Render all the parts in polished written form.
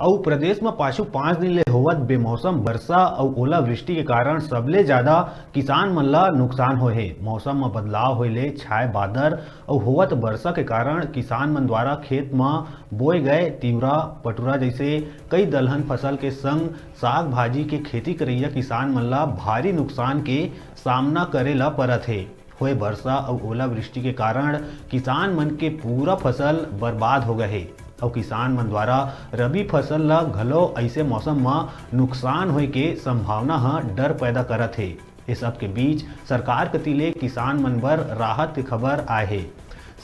और प्रदेश में पाछू 5 दिन ले होवत बेमौसम वर्षा और ओलावृष्टि के कारण सबले ज्यादा किसान मन ला नुकसान होए हे। मौसम में बदलाव होए ले छाए बादर और होवत वर्षा के कारण किसान मन द्वारा खेत में बोए गए तिवरा पटुरा जैसे कई दलहन फसल के संग साग भाजी के खेती करैया किसान मन ला भारी नुकसान के सामना करे ला परत हे। हुए वर्षा और ओलावृष्टि के कारण किसान मन के पूरा फसल बर्बाद हो गए हे और किसान मन द्वारा रबी फसल ला घलो ऐसे मौसम में नुकसान होए के संभावना डर पैदा करत हे। इस सब के बीच सरकार कती ले किसान मन बर राहत के खबर आए हे।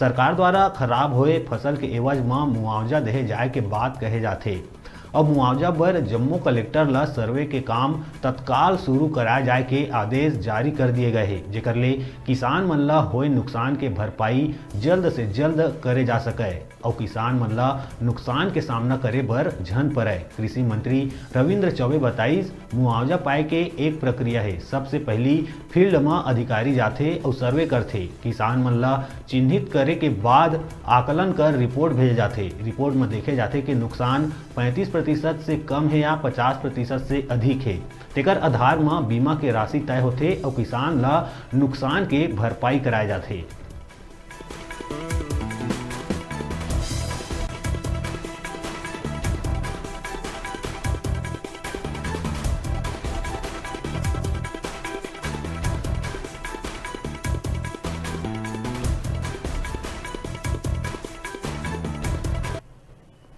सरकार द्वारा खराब होए फसल के एवज में मुआवजा देहे जाए के बात कहे जाथे। अब मुआवजा बर जम्मू कलेक्टर ला सर्वे के काम तत्काल शुरू कराए जाए के आदेश जारी कर दिए गए हैं, जेकर ले किसान मन ला होए नुकसान के भरपाई जल्द से जल्द करे जा सके और किसान मन ला नुकसान के सामना करे बर झन पड़े। कृषि मंत्री रविंद्र चौबे बताइस मुआवजा पाए के एक प्रक्रिया है। सबसे पहली फील्ड में अधिकारी जाथे और सर्वे करथे। किसान मन ला चिन्हित करे के बाद आकलन कर रिपोर्ट भेजे जाथे। रिपोर्ट में देखे जाथे कि नुकसान 35% से कम है या 50% से अधिक है। तेकर आधार में बीमा के राशि तय होथे और किसान ला नुकसान के भरपाई कराए जाथे।